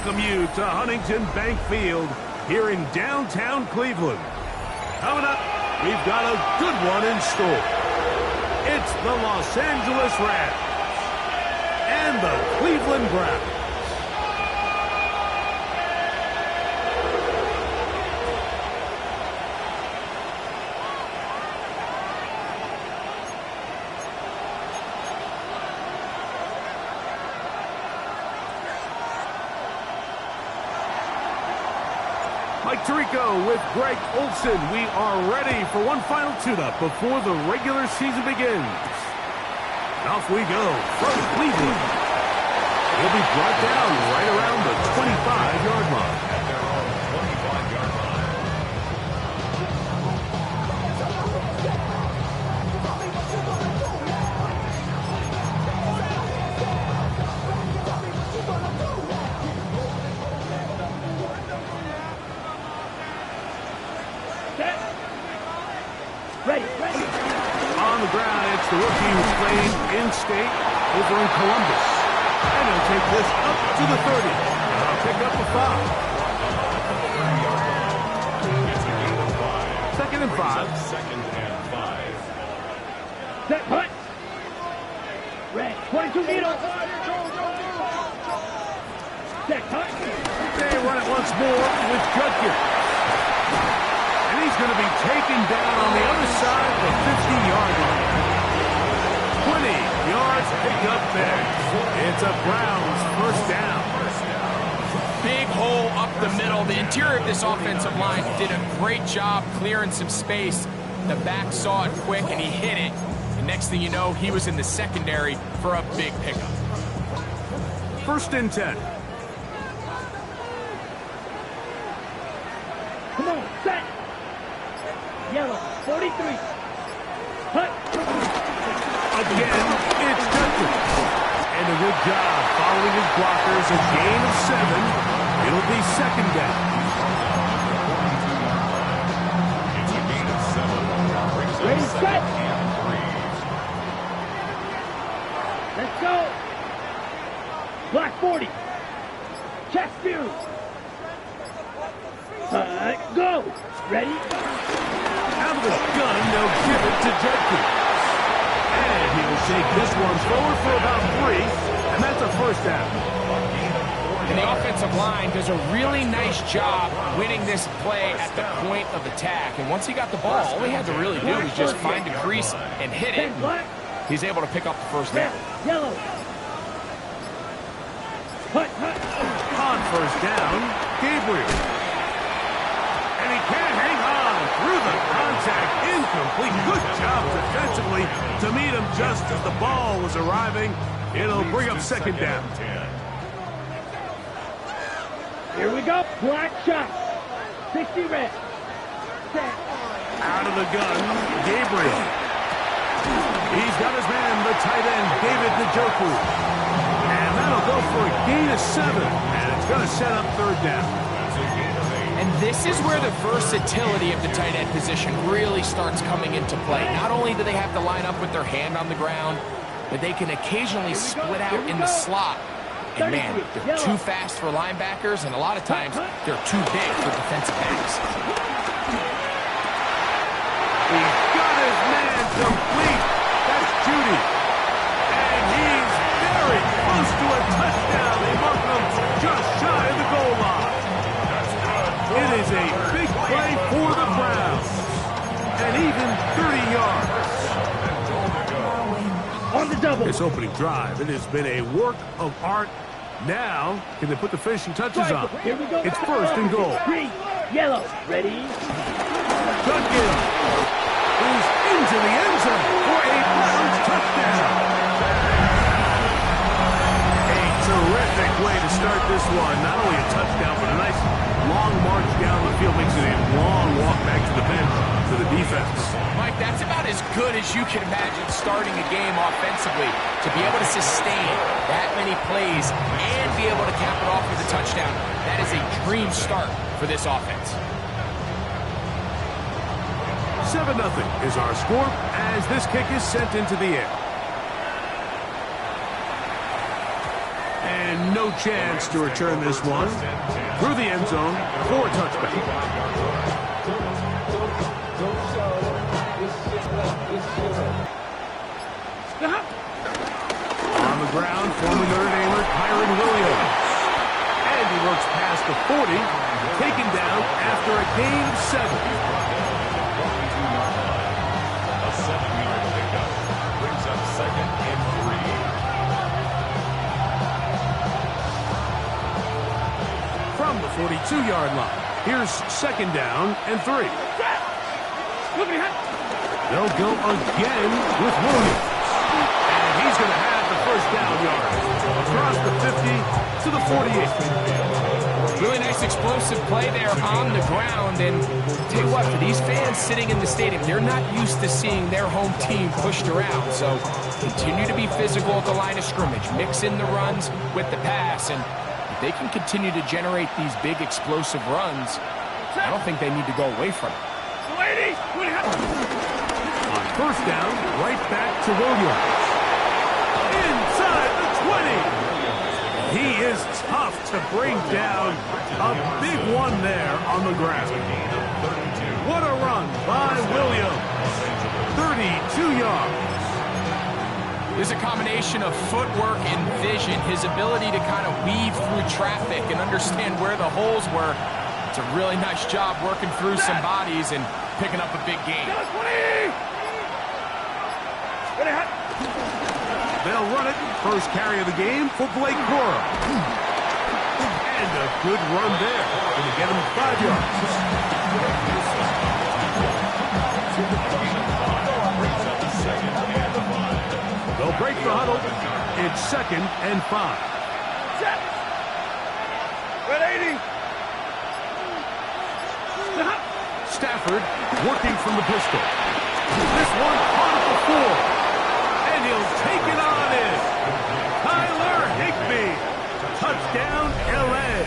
welcome you to Huntington Bank Field here in downtown Cleveland. Coming up, we've got a good one in store. It's the Los Angeles Rams and the Cleveland Browns. Mike Tirico with Greg Olsen. We are ready for one final tune-up before the regular season begins. And off we go from Cleveland. He'll be brought down right around the 25-yard line. At their own 25-yard line. On the ground, it's the rookie who's playing in-state over in Columbus. And he'll take this up to the 30. And I'll pick up a 5. Second and 5. Second and 5. Set punt. Red, 22 meters. Set punt. They run it once more with Judkins. And he's going to be taken down on the other side of the 50-yard line. 20 yards pick up there. It's a Browns first down. Big hole up the middle. The interior of this offensive line did a great job clearing some space. The back saw it quick and he hit it. And next thing you know, he was in the secondary for a big pickup. First and 10. Come on, set. Yellow, 43. Hut. Again, it's Judkins. And a good job following his blockers. A gain of 7. It'll be second down. It's a gain of 7. Ready, set. Let's go. Black 40. Chest view. Go. Ready? Out of the gun, they'll give it to Judkins. And he will take this one forward for about 3, and that's a first down. And the offensive line does a really nice job winning this play at the point of attack. And once he got the ball, all he had to really do was just find a crease and hit it. He's able to pick up the first down. Yellow. Hut. On first down, Gabriel. And he can't hang on through the contact. Incomplete. Good job defensively to meet him just as the ball was arriving. It'll bring up second down. Here we go. Black shot. 60 red. Set. Out of the gun, Gabriel. He's got his man, the tight end, David Njoku. And that'll go for a gain of 7. And it's going to set up third down. And this is where the versatility of the tight end position really starts coming into play. Not only do they have to line up with their hand on the ground, but they can occasionally split out in the slot. And man, they're too fast for linebackers, and a lot of times they're too big for defensive backs. He's got his man complete. That's Judy. And he's very close to a touchdown. They mark him just shy of the goal line. It is a big play for the Browns. And even 30 yards. On the double. This opening drive, it has been a work of art. Now, can they put the finishing touches on? Here we go. It's first and goal. Green, yellow, ready? Judkins, who's into the end zone for a Browns touchdown. A terrific way to start this one. Not only a touchdown, but a nice long march down the field. Makes it a long walk back to the bench for the defense. Mike, that's about as good as you can imagine starting a game offensively. To be able to sustain that many plays and be able to cap it off with a touchdown, that is a dream start for this offense. 7-0 is our score as this kick is sent into the air. And no chance to return this one through the end zone for a touchback. On the ground, former Notre Damer Kyren Williams. And he works past the 40, taken down after a gain of 7. A 7-yard pickup brings up 2nd and 3. From the 42-yard line, here's 2nd down and 3. They'll go again with Williams. And he's going to have the first down yard across the 50 to the 48. Really nice explosive play there on the ground. And tell you what, for these fans sitting in the stadium, they're not used to seeing their home team pushed around. So continue to be physical at the line of scrimmage. Mix in the runs with the pass. And if they can continue to generate these big explosive runs, I don't think they need to go away from it. On first down, right back to Williams. Inside the 20. He is tough to bring down. A big one there on the ground. What a run by Williams. 32 yards. There's a combination of footwork and vision, his ability to kind of weave through traffic and understand where the holes were. It's a really nice job working through some bodies and picking up a big gain. They'll run it. First carry of the game for Blake Corum. And a good run there. Going to get him 5 yards. They'll break the huddle. It's 2nd and 5. Stafford working from the pistol. This one caught at the 4. And he'll take it on in. Tyler Higbee. Touchdown, L.A.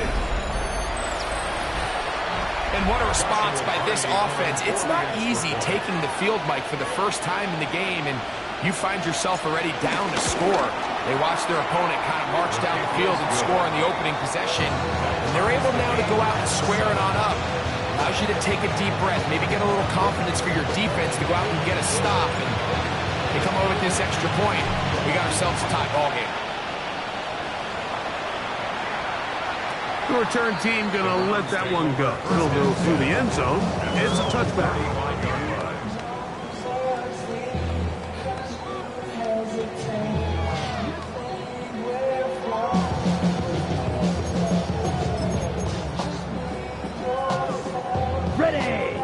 And what a response by this offense. It's not easy taking the field, Mike, for the first time in the game, and you find yourself already down to score. They watch their opponent kind of march down the field and score on the opening possession. And they're able now to go out and square it on up. Allows you to take a deep breath, maybe get a little confidence for your defense to go out and get a stop. And they come over with this extra point. We got ourselves a tie ball game. The return team going to let that one go. It'll go through the end zone. It's a touchback. Ready.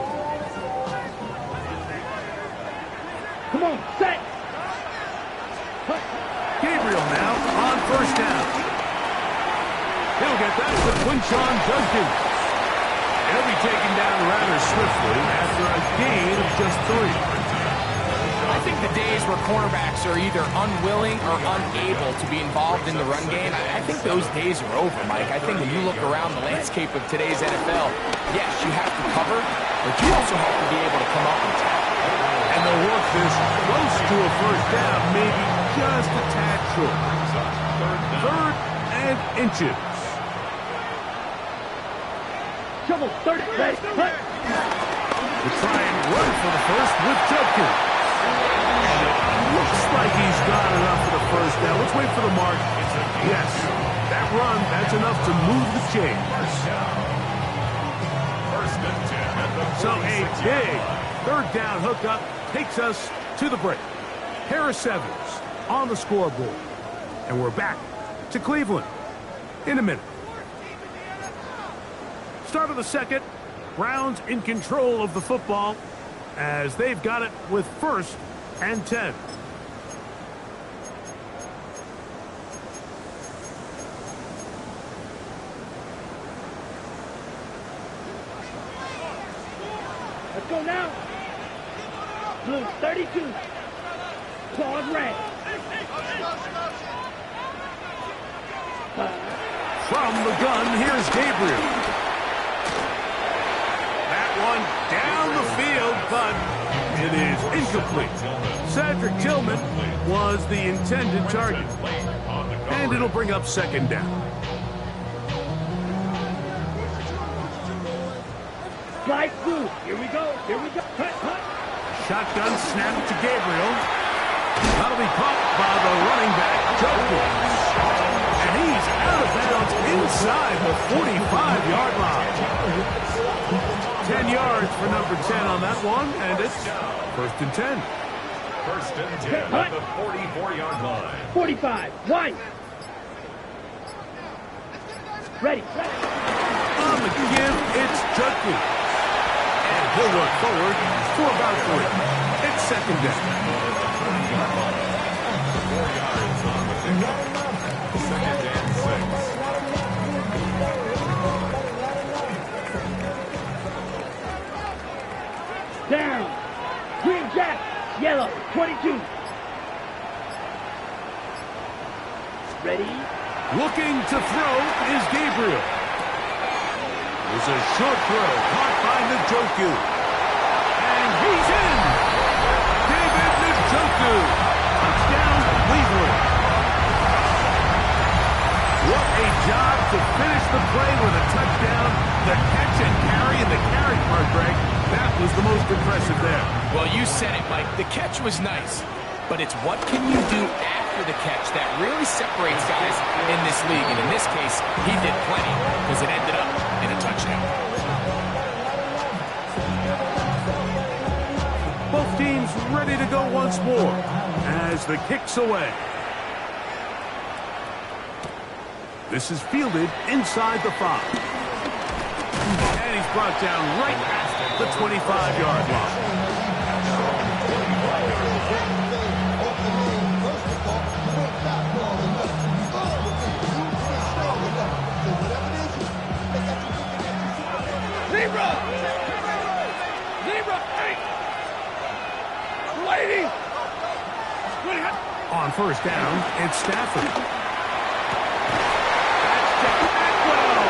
Come on, set. Gabriel now on first down. He'll get that to Quinshon Judkins. He'll be taken down rather swiftly after a gain of just 3. I think the days where cornerbacks are either unwilling or unable to be involved in the run game, I think those days are over, Mike. I think when you look around the landscape of today's NFL, yes, you have to cover, but you also have to be able to come up and tackle. And they'll work this close to a first down, maybe just a tad short. 3rd and inches. Trouble, 30, ready, hut. To try and run for the first with Judkins. Looks like he's got enough for the first down. Let's wait for the mark. Yes, that run, that's enough to move the chains. So a big 3rd down hookup takes us to the break. Harris Evans on the scoreboard. And we're back to Cleveland in a minute. Start of the 2nd. Browns in control of the football as they've got it with 1st and 10. Let's go now. Blue 32. Claws red. From the gun, here's Gabriel. That one down the field, but it is incomplete. Cedric Tillman was the intended target. And it'll bring up second down. Slide through. Here we go. Here we go. Cut, cut. Shotgun snap to Gabriel. That'll be caught by the running back, Joku. And he's out of bounds inside the 45-yard line. 10 yards for number 10 on that one, and it's first and 10. First and 10 at the 44-yard line. 45. One. Ready. On the give, it's Joku. And he'll work forward for about 3. It's second down. 4 yards on the pickup. Second and 6. Down. Green jack. Yellow. 22. Ready. Looking to throw is Gabriel. It's a short throw caught by Njoku. And he's in. David Njoku. Touchdown, Cleveland. What a job to finish the play with a touchdown. The catch and carry and the carry part, Greg. That was the most impressive there. Well, you said it, Mike. The catch was nice. But it's what can you do after the catch that really separates guys in this league. And in this case, he did plenty because it ended up in a touchdown. Both teams ready to go once more as the kick's away. This is fielded inside the 5. And he's brought down right at the 25-yard line. Zebra! Zebra! Hey! Lady! On first down, it's Stafford.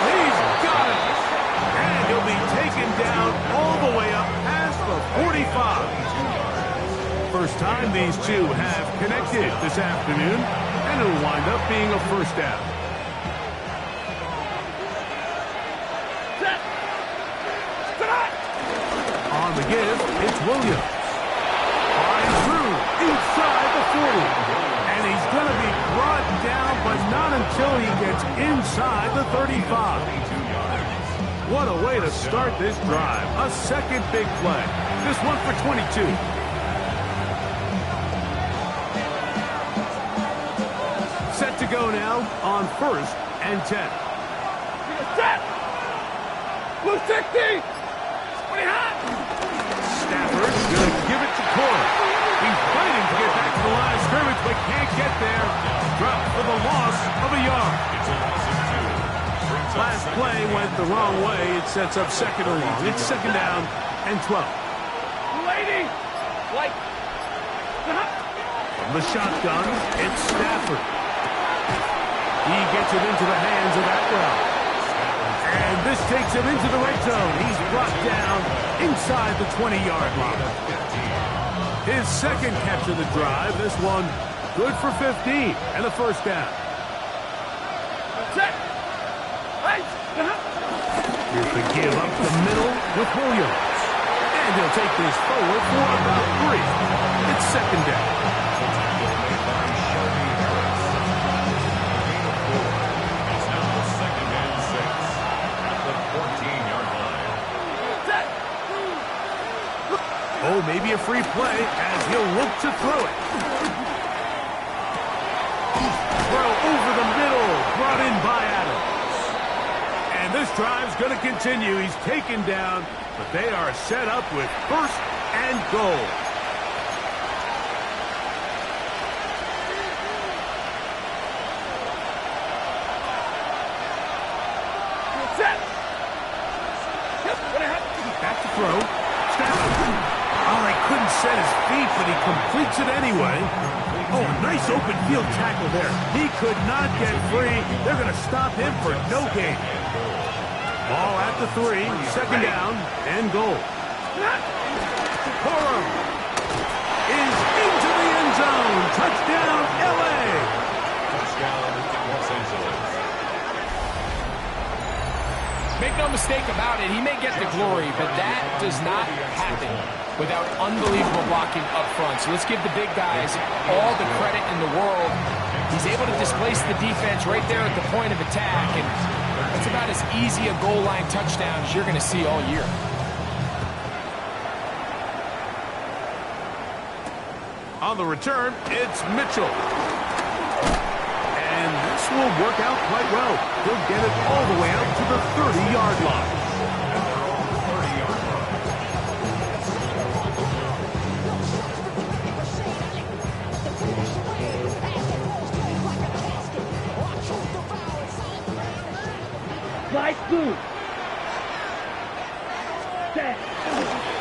He's got it! And he'll be taken down all the way up past the 45. First time these two have connected this afternoon, and it'll wind up being a first down. On the give, it's Williams. Flying through inside the 40. And he's going to be brought down, but not until he gets inside the 35. What a way to start this drive. A second big play. This one for 22. Set to go now on first and 10. Set! Blue 60! Stafford going to give it to Corey. He's fighting to get back to the line of scrimmage, but can't get there. Dropped for the loss of a yard. Last play went the wrong way. It sets up second and long. It's second down and 12. Lady! Like... From the shotgun, it's Stafford. He gets it into the hands of Atwell. And this takes him into the red zone. He's brought down inside the 20-yard line. His second catch of the drive. This one good for 15 and a first down. Set! Here's the give up the middle with Williams. And he'll take this forward for about 3. It's second down. Oh, maybe a free play as he'll look to throw it. Throw over the middle, brought in by Adams. And this drive's going to continue. He's taken down, but they are set up with first and goal. Set! Back to throw. Stafford. Oh, he couldn't set his feet, but he completes it anyway. Oh, nice open field tackle there. He could not get free. They're going to stop him for no gain. Ball at the 3, second down, and goal. Corum is into the end zone. Touchdown, L.A. make no mistake about it, he may get the glory, but that does not happen without unbelievable blocking up front. So let's give the big guys all the credit in the world. He's able to displace the defense right there at the point of attack, and that's about as easy a goal line touchdown as you're going to see all year. On the return, it's Mitchell. And this will work out quite well. He'll get it all the way out to the 30-yard line. Slide through. Set.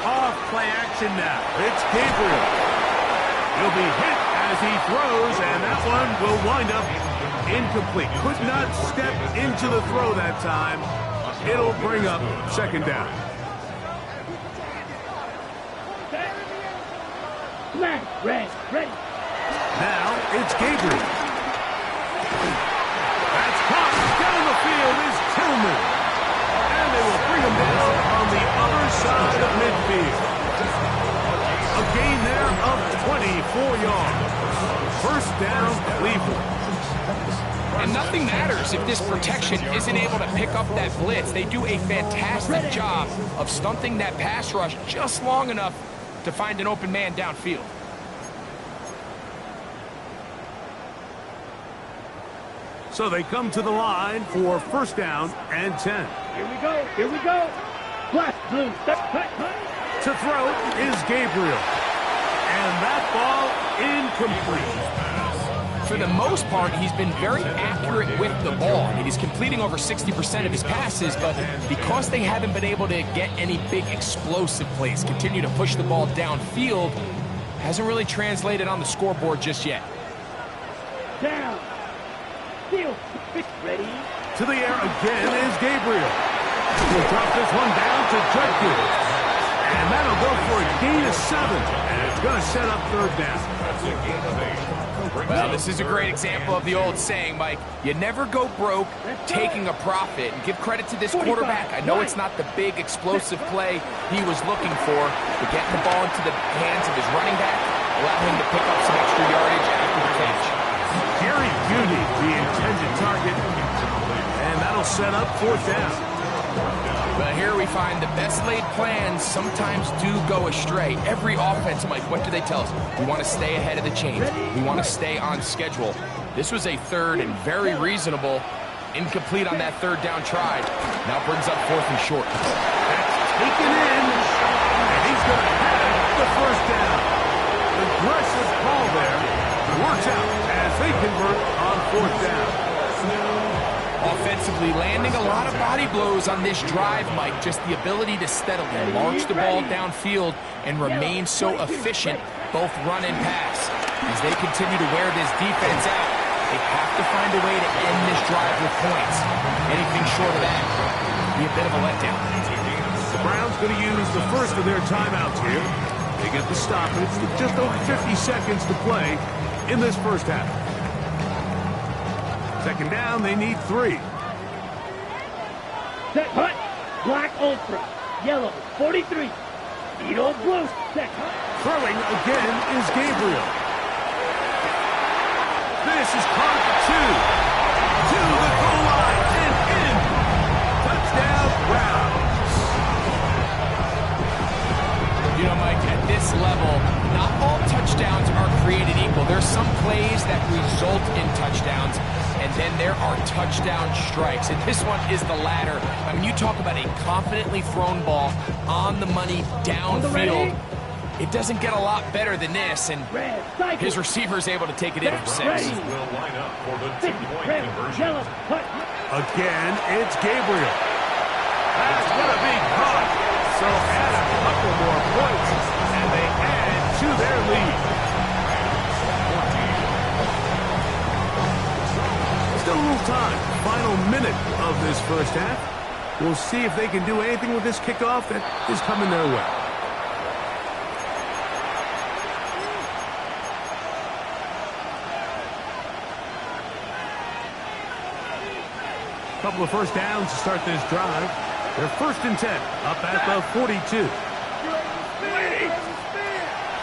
Off play action now. It's Gabriel. He'll be hit as he throws, and that one will wind up incomplete. Could not step into the throw that time. It'll bring up second down. Flag, red, ready. Now it's Gabriel. That's caught. Down the field is Tillman. And they will bring him down on the other side of midfield. A gain there of 24 yards. First down, Cleveland. And nothing matters if this protection isn't able to pick up that blitz. They do a fantastic job of stunting that pass rush just long enough to find an open man downfield. So they come to the line for first down and 10. Here we go, here we go. Black, blue, step, cut. To throw is Gabriel. And that ball incomplete. For the most part, he's been very accurate with the ball. I mean, he's completing over 60% of his passes, but because they haven't been able to get any big explosive plays, continue to push the ball downfield, hasn't really translated on the scoreboard just yet. Down. Steal. Ready. To the air again is Gabriel. He'll drop this one down to Judkins. And that'll go for a gain of 7. And it's going to set up third down. Well, this is a great example of the old saying, Mike. You never go broke taking a profit. And give credit to this quarterback. I know it's not the big explosive play he was looking for, but getting the ball into the hands of his running back, allow him to pick up some extra yardage after the catch. Gary Beauty, the intended target. And that'll set up fourth down. But here we find the best laid plans sometimes do go astray. Every offense, Mike, what do they tell us? We want to stay ahead of the chains. We want to stay on schedule. This was a third and very reasonable. Incomplete on that third down try. Now brings up fourth and short. That's taken in. And he's going to have the first down. Aggressive call there. Works out as they convert on fourth down. Offensively, landing a lot of body blows on this drive, Mike. Just the ability to steadily march the ball downfield and remain so efficient, both run and pass. As they continue to wear this defense out, they have to find a way to end this drive with points. Anything short of that would be a bit of a letdown. The Browns going to use the first of their timeouts here. They get the stoppage with just over 50 seconds to play in this first half. Second down, they need 3. Set, hut. Black ultra. Yellow, 43. Beetle blue. Set, hut. Throwing again is Gabriel. This is caught 2. To the goal line and in. Touchdown, Browns. You know, Mike, at this level, not all touchdowns are created equal. There's some plays that result in touchdowns, and then there are touchdown strikes. And this one is the latter. I mean, you talk about a confidently thrown ball on the money downfield. It doesn't get a lot better than this, and his receiver is able to take it in for 6. Will line up for the 2-point conversion. Again, it's Gabriel. That's going to be caught. So add a couple more points, and they add to their lead. Still a little time. Final minute of this first half. We'll see if they can do anything with this kickoff that is coming their way. Couple of first downs to start this drive. They're 1st and 10, up at the 42.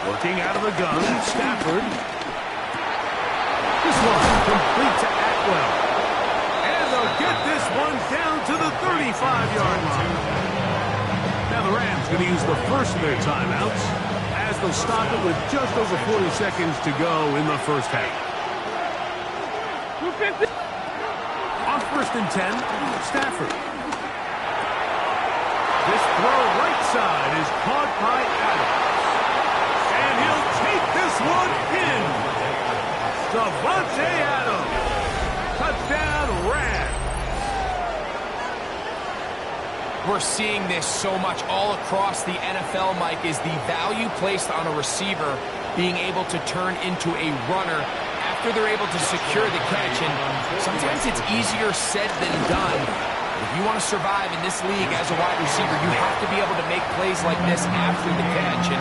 Looking out of the gun, Stafford. This one complete to Atwell. And they'll get this one down to the 35-yard line. Now the Rams going to use the first of their timeouts as they'll stop it with just over 40 seconds to go in the first half. On 1st and 10, Stafford. This throw right side is caught by Adams. And he'll take this one in. Davante Adams. Touchdown, Rams. We're seeing this so much all across the NFL, Mike, is the value placed on a receiver being able to turn into a runner after they're able to secure the catch. And sometimes it's easier said than done. If you want to survive in this league as a wide receiver, you have to be able to make plays like this after the catch. And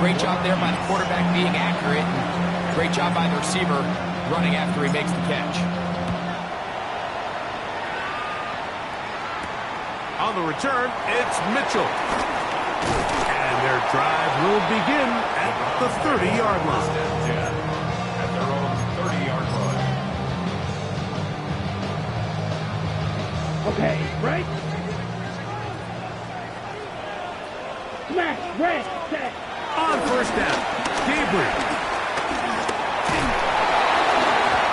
great job there by the quarterback being accurate. And great job by the receiver running after he makes the catch. On the return, it's Mitchell. And their drive will begin at the 30-yard line. At their own 30-yard line. Okay, right? Smash, red, set. On 1st down, Gabriel.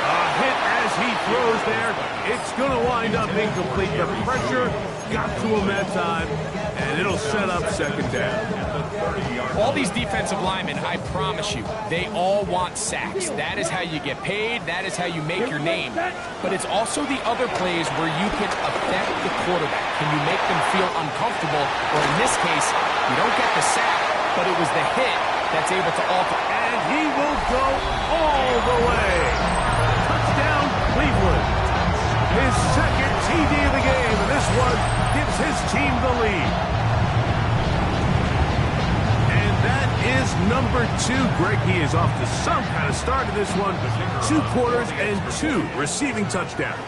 A hit as he throws there. It's going to wind up incomplete. The pressure got to him that time, and it'll set up 2nd down. All these defensive linemen, I promise you, they all want sacks. That is how you get paid. That is how you make your name. But it's also the other plays where you can affect the quarterback. Can you make them feel uncomfortable? Or in this case, you don't get the sack, but it was the hit that's able to alter. And he will go all the way. Touchdown, Cleveland. His 2nd TD of the game, and this one gives his team the lead. And that is number 2. Greg, he is off to some kind of start in this one. 2 quarters and 2 receiving touchdowns.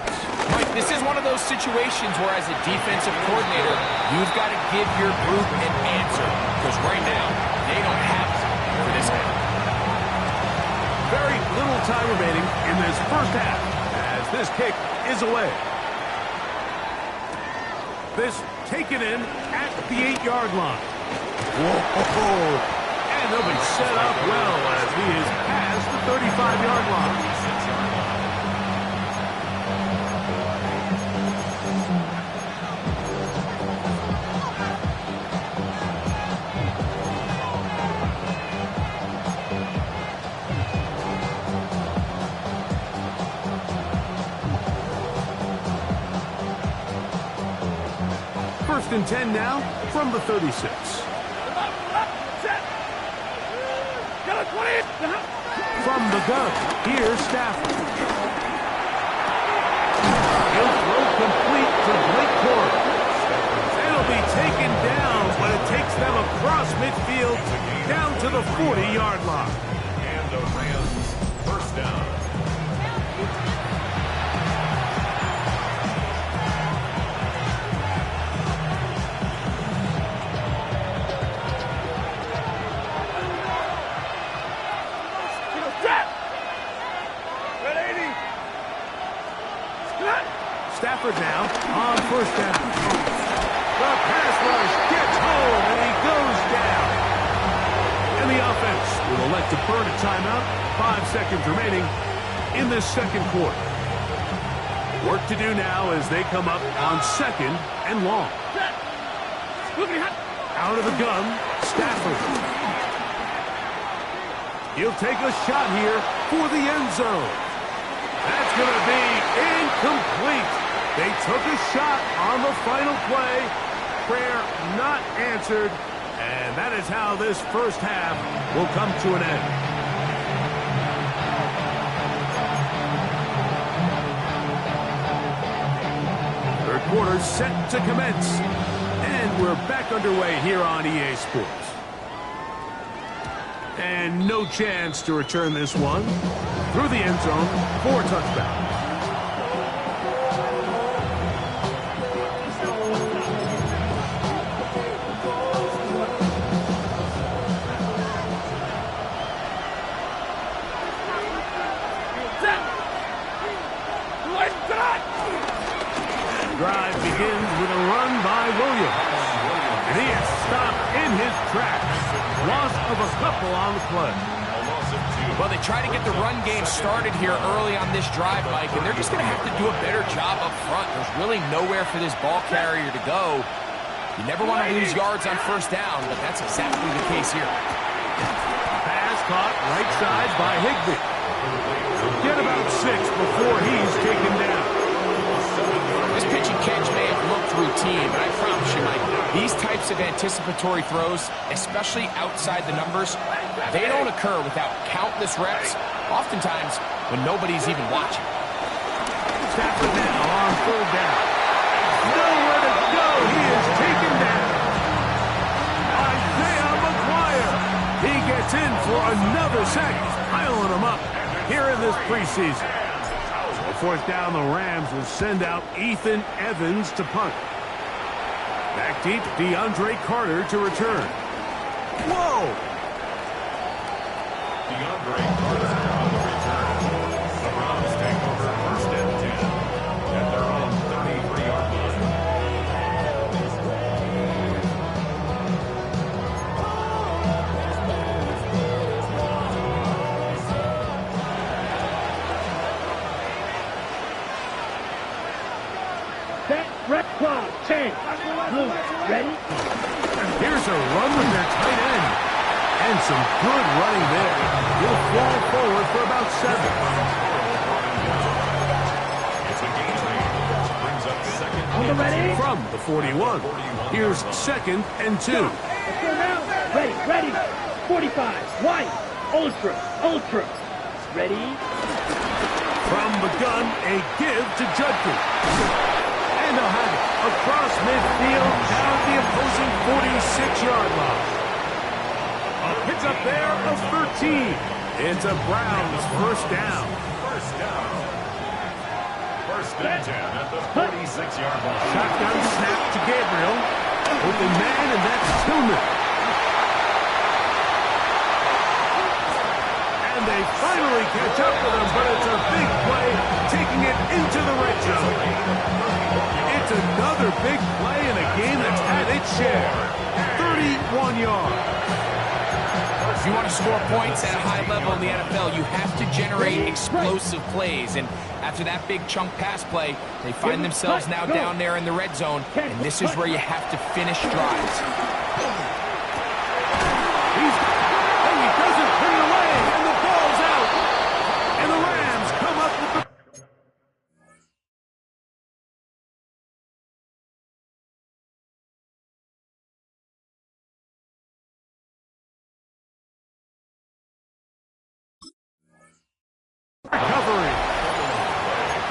Mike, this is one of those situations where as a defensive coordinator, you've got to give your group an answer. Because right now, they don't have it for this game. Very little time remaining in this first half as this kick is away. This taken in at the 8-yard line. Whoa! And they'll be set up well as he is past the 35-yard line. First and 10 now from the 36. From the gun, here's Stafford. He'll throw complete to Blake Corum. It'll be taken down, but it takes them across midfield down to the 40-yard line. And the Rams 1st down. Stafford now on 1st down. The pass rush gets home, and he goes down. And the offense will elect to burn a timeout. 5 seconds remaining in this 2nd quarter. Work to do now as they come up on 2nd and long. Out of the gun, Stafford. He'll take a shot here for the end zone. That's going to be incomplete. They took a shot on the final play. Prayer not answered. And that is how this first half will come to an end. Third quarter set to commence. And we're back underway here on EA Sports. And no chance to return this one through the end zone for a touchdown. stop in his tracks. Loss of a couple on the play. A loss of 2. Well, they try to get the run game started here early on this drive, Mike, and they're just going to have to do a better job up front. There's really nowhere for this ball carrier to go. You never want to lose yards on first down, but that's exactly the case here. Pass caught right side by Higbee. Get about 6 before he's taken down. This pitch and catch may have looked routine, but I promise you, Mike, these types of anticipatory throws, especially outside the numbers, they don't occur without countless reps, oftentimes when nobody's even watching. Stafford now on 3rd down. Nowhere to go. He is taken down. Isaiah McGuire. He gets in for another sack. Piling him up here in this preseason. So 4th down, the Rams will send out Ethan Evans to punt. Back deep, DeAndre Carter to return. Whoa! DeAndre Carter on the return. The Browns take over 1st and 10 at their own 33-yard line. Set, rep, clock, 10. Blue, ready? Here's a run with their tight end. And some good running there. He'll fall forward for about 7. It's a gain of 8. Brings up 2nd On the ready? From the 41. Here's 2nd and 2. Let's go now. Ready, ready. 45, white, ultra. Ready? From the gun, a give to Judkins. And they'll have it across midfield down the opposing 46-yard line. A pick up there of 13. It's a Browns 1st down. 1st and 10 at the 46-yard line. Shotgun snap to Gabriel. Open man, and that's Tillman. And they finally catch up with him, but it's a big play, taking it into the red zone. It's another big play in a game that's had its share. 31 yards. If you want to score points at a high level in the NFL, you have to generate explosive plays. And after that big chunk pass play, they find themselves now down there in the red zone. And this is where you have to finish drives. He doesn't put it away, and the ball's out. And the Rams come up with the... recovery.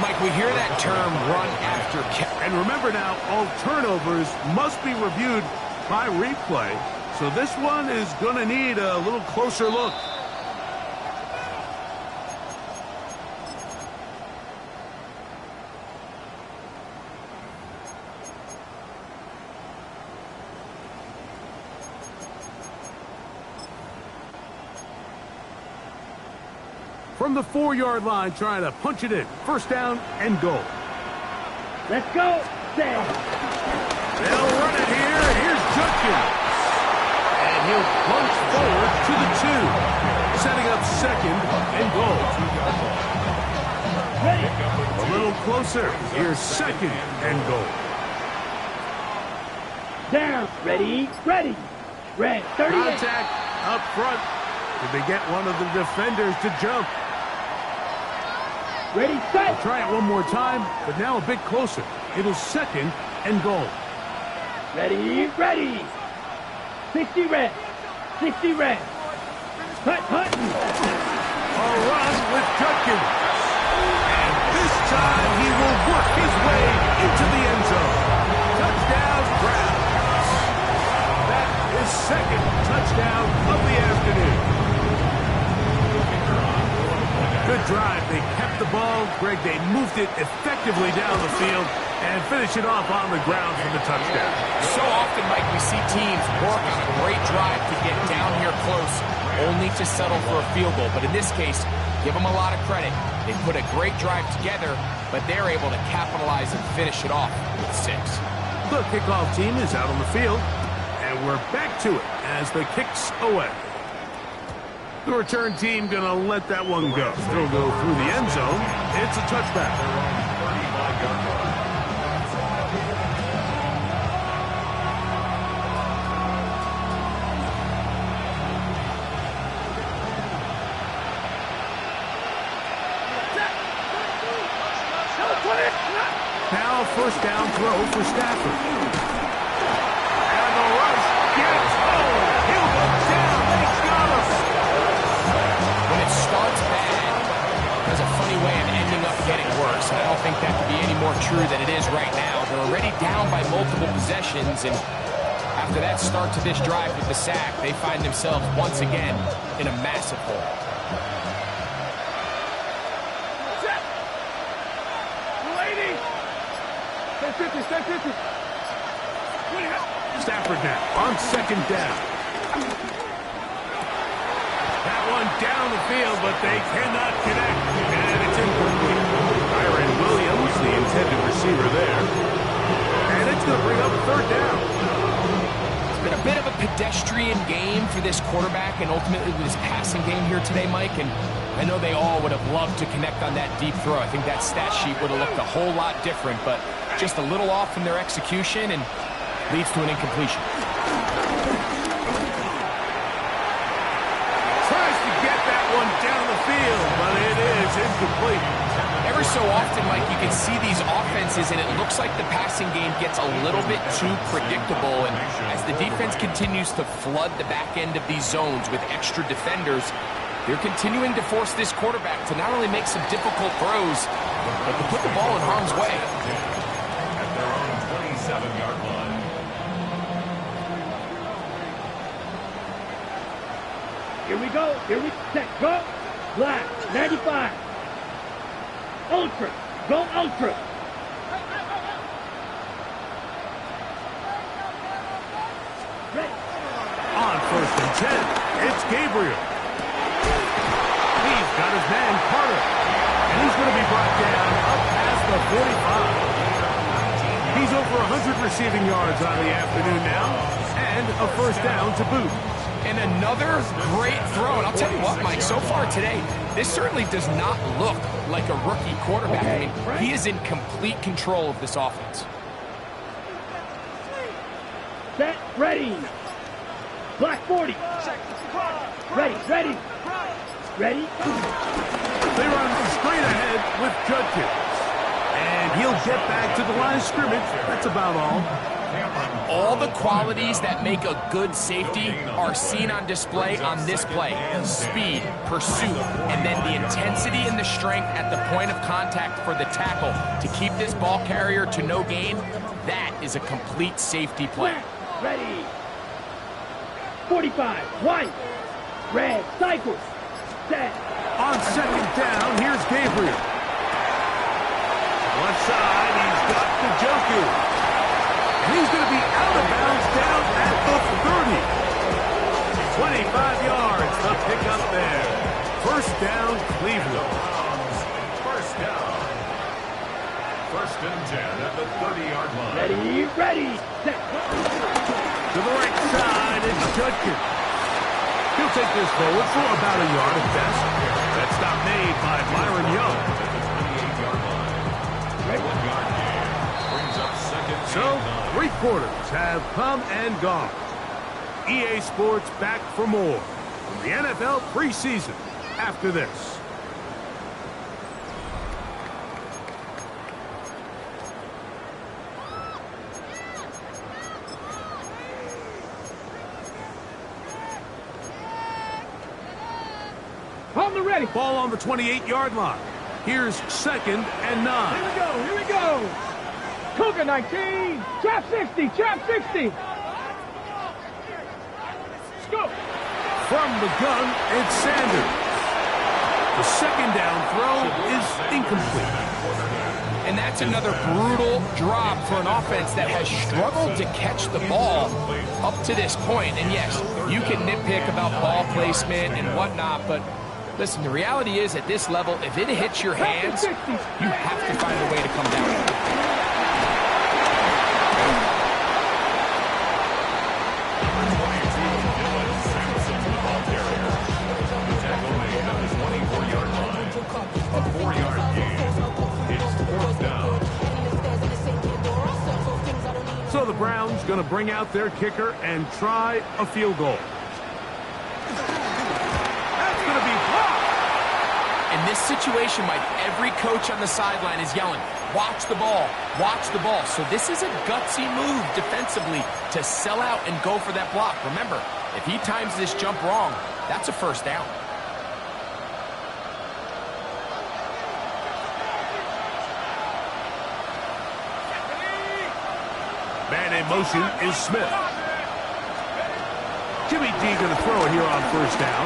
Mike, we hear that term, run after catch. And remember now, all turnovers must be reviewed by replay. So this one is going to need a little closer look. From the 4-yard line, trying to punch it in. 1st down and goal. Let's go. Set. They'll run it here. Here's Judkins. And he'll punch forward to the 2. Setting up 2nd and goal. Ready. A little closer. Here's 2nd and goal. Down. Ready, ready. Red, 38. Contact up front. Did they get one of the defenders to jump? Ready, set. Try it one more time, but now a bit closer. It is 2nd and goal. Ready, ready. 60 red. 60 red. Hut. A run with Judkins. And this time he will work his way into the end zone. Touchdown, Browns. That is 2nd touchdown of the afternoon. Good drive. They kept the ball. Greg, they moved it effectively down the field and finish it off on the ground for the touchdown. So often, Mike, we see teams work on a great drive to get down here close, only to settle for a field goal. But in this case, give them a lot of credit. They put a great drive together, but they're able to capitalize and finish it off with 6. The kickoff team is out on the field. And And we're back to it as the kick's away. The return team going to let that one go. They'll go through the end zone. It's a touchback. Now first down throw for Stafford. And the rush gets home. He'll go down. They got him. When it starts bad, there's a funny way of ending up getting worse. And I don't think that could be any more true than it is right now. They're already down by multiple possessions, and after that start to this drive with the sack, they find themselves once again in a massive hole. Stafford now on second down. That one down the field, but they cannot connect. And it's incomplete. Kyren Williams, the intended receiver there. And it's going to bring up third down. It's been a bit of a pedestrian game for this quarterback and ultimately this passing game here today, Mike. And I know they all would have loved to connect on that deep throw. I think that stat sheet would have looked a whole lot different, but just a little off in their execution and leads to an incompletion. Tries to get that one down the field, but it is incomplete. Every so often, Mike, you can see these offenses, and it looks like the passing game gets a little bit too predictable. And as the defense continues to flood the back end of these zones with extra defenders, they're continuing to force this quarterback to not only make some difficult throws, but to put the ball in harm's way. At their own 27-yard line. Here we go. Here we set. Go. Black. 95. Ultra. Go ultra. Ready. On first and 10, it's Gabriel. He's got his man, Carter. And he's going to be brought down up past the 45. He's over 100 receiving yards on the afternoon now. And a first down to boot. And another great throw. And I'll tell you what, Mike, so far today, this certainly does not look like a rookie quarterback. I mean, he is in complete control of this offense. Set. Ready. Black 40. Ready. Ready. Ready. They run straight ahead with Judkins. And he'll get back to the line of scrimmage. That's about all. All the qualities that make a good safety are seen on display on this play. Speed, pursuit, and then the intensity and the strength at the point of contact for the tackle to keep this ball carrier to no gain. That is a complete safety play. Ready. 45. White. Red. Cycle. Set. On second down, here's Gabriel. Left side, he's got Njoku. And he's going to be out of bounds down at the 30. 25 yards, the pickup there. First down, Cleveland. First down. First and 10 at the 30-yard line. Ready. Ready. Set. To the right side, it's Judkins. He'll take this forward for about a yard at best. That stop made by Byron Young. So, 3 quarters have come and gone. EA Sports back for more from the NFL preseason after this. On the ready. Ball on the 28-yard line. Here's second and 9. Here we go. Here we go. Cougar 19. Trap 60. Trap 60. Let's go. From the gun, it's Sanders. The second down throw is incomplete. And that's another brutal drop for an offense that has struggled to catch the ball up to this point. And yes, you can nitpick about ball placement and whatnot, but listen, the reality is at this level, if it hits your hands, you have to find a way to come down. the Browns going to bring out their kicker and try a field goal. That's going to be blocked. In this situation, Mike, every coach on the sideline is yelling, watch the ball, watch the ball. So this is a gutsy move defensively to sell out and go for that block. Remember, if he times this jump wrong, that's a first down. Man in motion is Smith. Jimmy G going to throw it here on first down.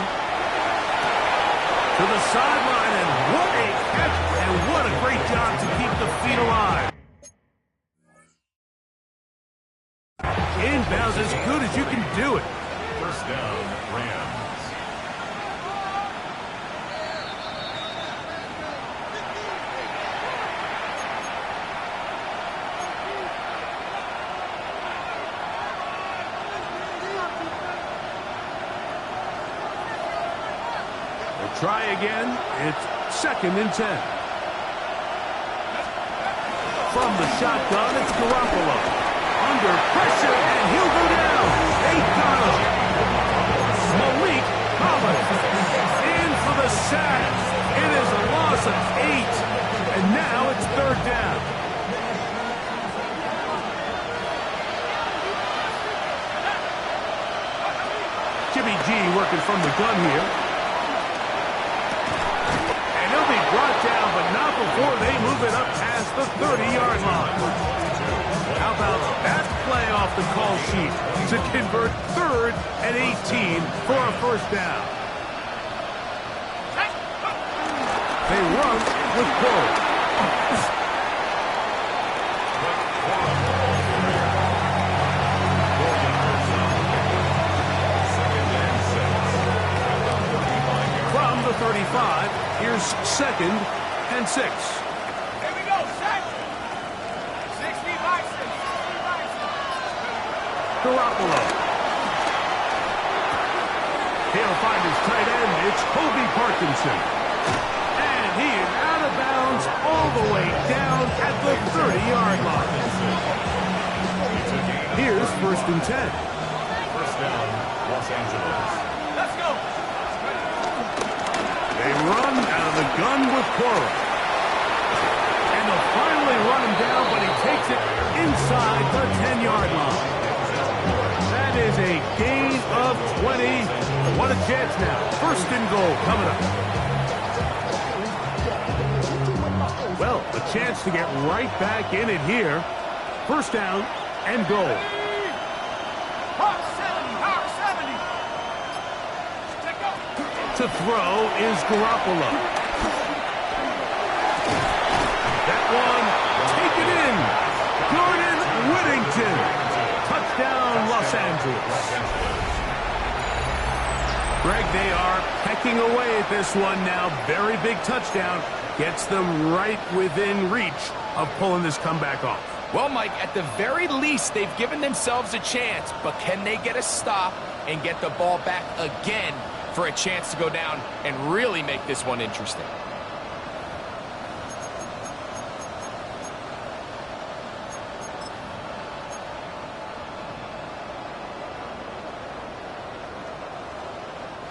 To the sideline, and what a catch, and what a great job to keep the feet alive. Inbounds as good as you can do it. First down, Rams. Try again. It's 2nd and 10. From the shotgun, it's Garoppolo. Under pressure, and he'll go down. They got him. Malik Collins in for the sack. It is a loss of 8. And now it's 3rd down. Jimmy G working from the gun here. Brought down, but not before they move it up past the 30-yard line. How about that play off the call sheet to convert 3rd and 18 for a first down? They run with Cole. From the 35, here's 2nd and 6. Here we go, set. 65, 65. Garoppolo. He'll find his tight end. It's Kobe Parkinson. And he is out of bounds all the way down at the 30-yard line. Here's 1st and 10. First down, Los Angeles. Let's go. They run out of the gun with Cora. And they'll finally run him down, but he takes it inside the 10-yard line. That is a gain of 20. What a chance now. 1st and goal coming up. Well, a chance to get right back in it here. 1st down and goal. Hawk 70, Hawk 70. To throw is Garoppolo. That one taken in. Jordan Whittington. Touchdown, Los Angeles. Greg, they are pecking away at this one now. Very big touchdown. Gets them right within reach of pulling this comeback off. Well, Mike, at the very least, they've given themselves a chance, but can they get a stop and get the ball back again for a chance to go down and really make this one interesting?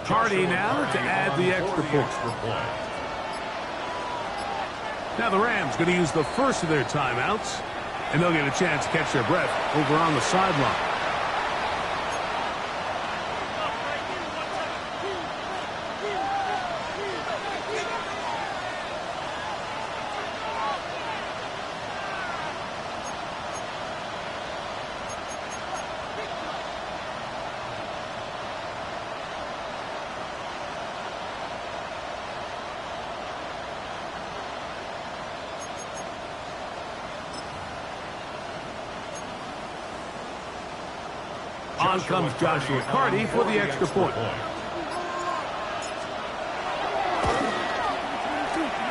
Hardy now to add the extra point. Now the Rams going to use the first of their timeouts, and they'll get a chance to catch their breath over on the sideline. On comes Joshua Carty for the extra point.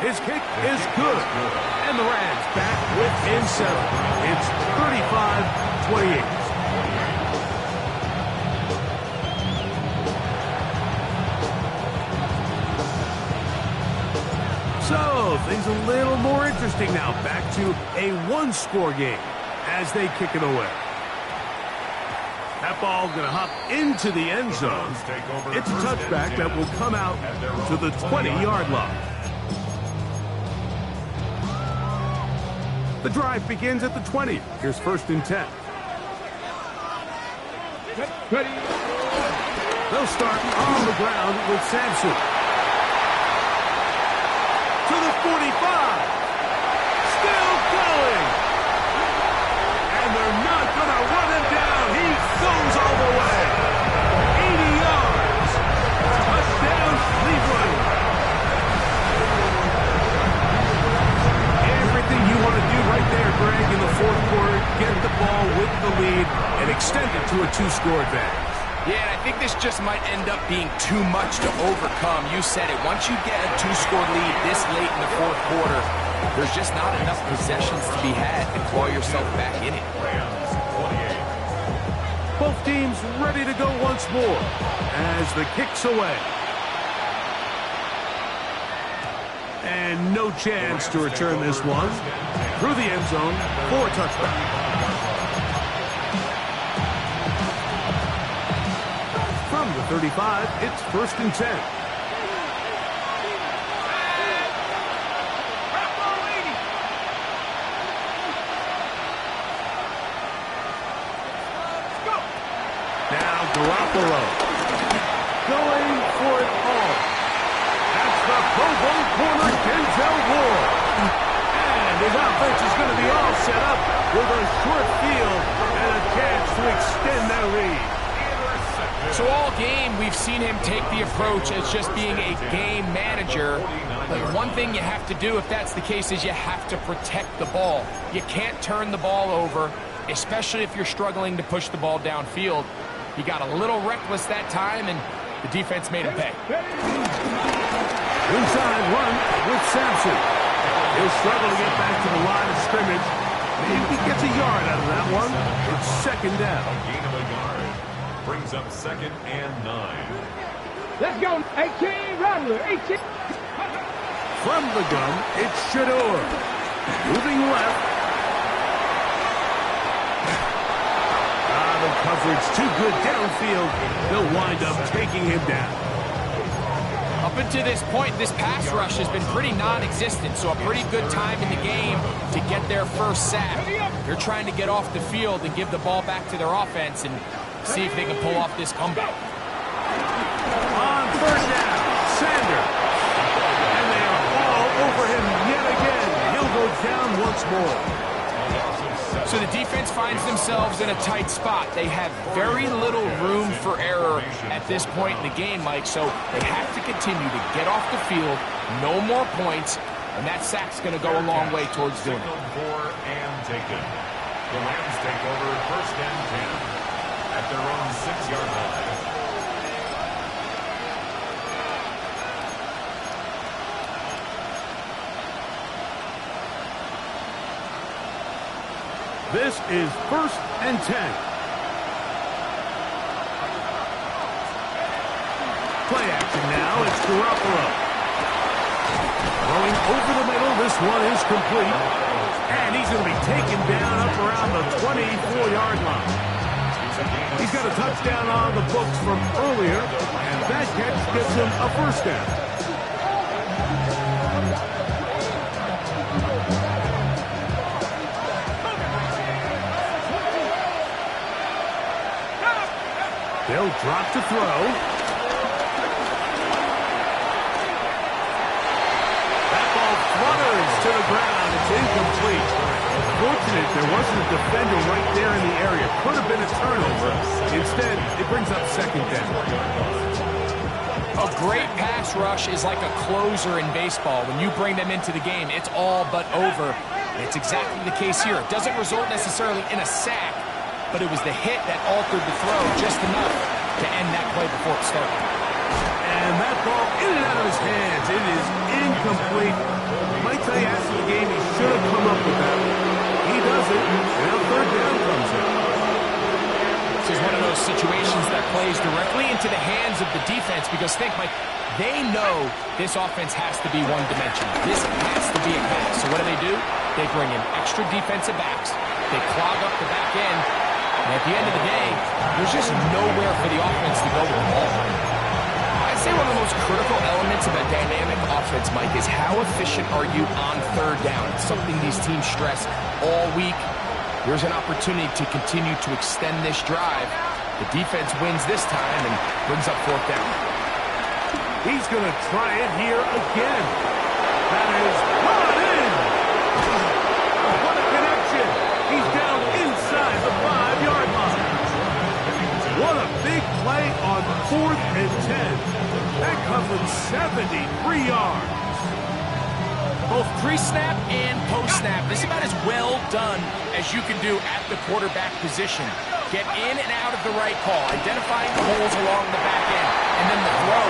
His kick is good. And the Rams back within 7. It's 35-28. So, things a little more interesting now. Back to a one-score game as they kick it away. That ball going to hop into the end zone. It's a touchback that will come out to the 20-yard line. The drive begins at the 20. Here's 1st and 10. Ready. They'll start on the ground with Sampson. To the 45. Still going. And they're not going to run him down. He goes all the way. 80 yards. Touchdown, Cleveland. Everything you want to do right there, Greg, in the 4th quarter. Get the ball with the lead and extend it to a 2-score advantage. Yeah, and I think this just might end up being too much to overcome. You said it. Once you get a 2-score lead this late in the 4th quarter, there's just not enough possessions to be had to claw yourself back in it. Both teams ready to go once more as the kick's away. And no chance to return this one. Through the end zone for a touchback. From the 35, it's 1st and 10. Now Garoppolo going for it all. That's the Pro Bowl corner, Denzel Ward. And his offense is going to be all set up with a short field and a chance to extend their lead. So all game, we've seen him take the approach as just being a game manager. But one thing you have to do, if that's the case, is you have to protect the ball. You can't turn the ball over, especially if you're struggling to push the ball downfield. He got a little reckless that time, and the defense made him pay. Inside run with Sampson. He'll struggle to get back to the line of scrimmage. Maybe he gets a yard out of that one. It's 2nd down. Gain of a yard. Brings up 2nd and 9. Let's go. 18, Rattler. 18. From the gun, it's Shador. Moving left. The coverage too good downfield. They'll wind up taking him down. Up until this point, this pass rush has been pretty non-existent, so a pretty good time in the game to get their first sack. They're trying to get off the field and give the ball back to their offense and see if they can pull off this comeback. On 3rd down, Sanders. And they are all over him yet again. He'll go down once more. So the defense finds themselves in a tight spot. They have very little room for error at this point in the game, Mike, so they have to continue to get off the field, no more points, and that sack's going to go a long way towards doing it. For and taken. The Rams take over 1st and 10 at their own 6-yard line. This is 1st and 10. Play action now. It's Garoppolo. Throwing over the middle. This one is complete. And he's going to be taken down up around the 24-yard line. He's got a touchdown on the books from earlier. And that catch gets him a 1st down. They'll drop to throw. That ball flutters to the ground. It's incomplete. Fortunate there wasn't a defender right there in the area. Could have been a turnover. Instead, it brings up 2nd down. A great pass rush is like a closer in baseball. When you bring them into the game, it's all but over. It's exactly the case here. It doesn't result necessarily in a sack, but it was the hit that altered the throw just enough to end that play before it started. And that ball in and out of his hands. It is incomplete. Might tell you after the game he should have come up with that. He doesn't, and now 3rd down comes in. This is one of those situations that plays directly into the hands of the defense because think, Mike, they know this offense has to be one-dimensional. This has to be a pass. So what do? They bring in extra defensive backs. They clog up the back end. And at the end of the day, there's just nowhere for the offense to go with the ball. I'd say one of the most critical elements of a dynamic offense, Mike, is how efficient are you on third down? It's something these teams stress all week. Here's an opportunity to continue to extend this drive. The defense wins this time and brings up fourth down. He's going to try it here again. That is brought in. What a connection. He's down inside the 5-yard line. What a big play on 4th and 10. That covered 73 yards. Both pre-snap and post-snap, this is about as well done as you can do at the quarterback position. Get in and out of the right call, identifying the holes along the back end, and then the throw.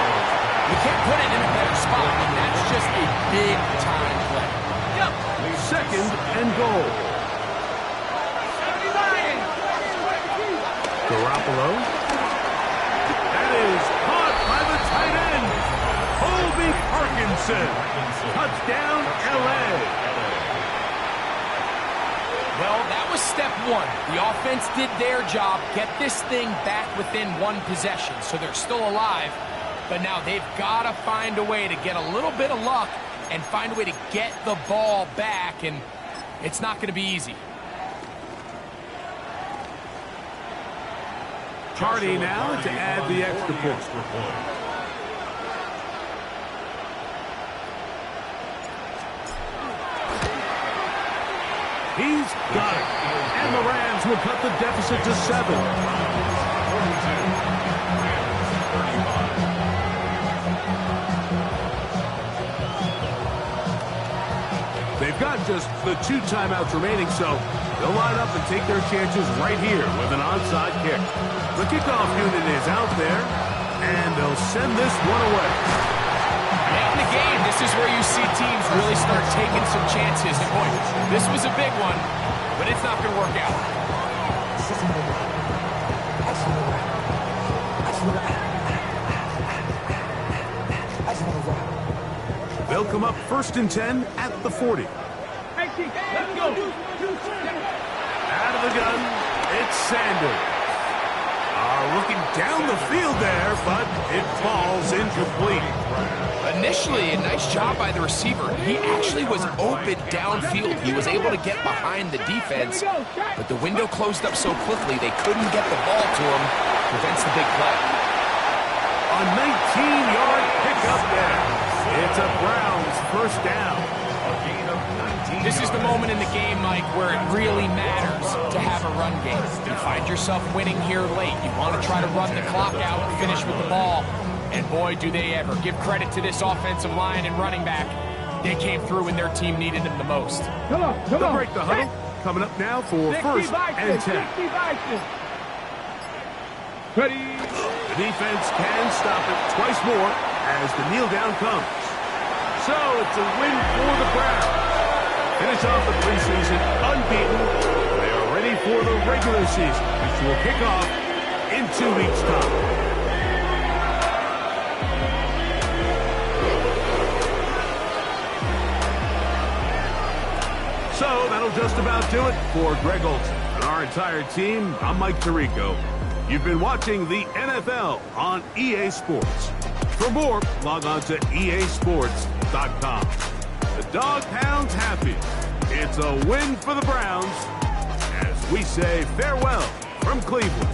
You can't put it in a better spot, and that's just a big-time play. Yep. 2nd and goal. 79. Garoppolo. That is caught by the tight end. Colby Parkinson. Touchdown, L.A. Well, that was step one. The offense did their job, get this thing back within one possession, so they're still alive. But now they've got to find a way to get a little bit of luck and find a way to get the ball back, and it's not going to be easy. Cardi now to add the extra point. He's got it. And the Rams will cut the deficit to 7. They've got just the 2 timeouts remaining, so they'll line up and take their chances right here with an onside kick. The kickoff unit is out there, and they'll send this one away. Late in the game, this is where you see teams really start taking some chances. And boy, this was a big one, but it's not going to work out. They'll come up 1st and 10 at the 40. Let's go. Out of the gun, it's Sanders. Looking down the field there, but it falls incomplete. Initially, a nice job by the receiver. He actually was open downfield. He was able to get behind the defense, but the window closed up so quickly they couldn't get the ball to him. Prevents the big play. A 19-yard pickup there. It's a Browns first down. This is the moment in the game, Mike, where it really matters to have a run game. You find yourself winning here late. You want to try to run the clock out and finish with the ball. And boy, do they ever. Give credit to this offensive line and running back. They came through when their team needed them the most. Come on. They'll break the huddle. Coming up now for 1st and 10. Ready. The defense can stop it twice more as the kneel down comes. So it's a win for the Browns. Finish off the preseason unbeaten. They are ready for the regular season, which will kick off in 2 weeks' time. So that'll just about do it for Greg Olsen and our entire team. I'm Mike Tirico. You've been watching the NFL on EA Sports. For more, log on to easports.com. The Dog Pound's happy. It's a win for the Browns as we say farewell from Cleveland.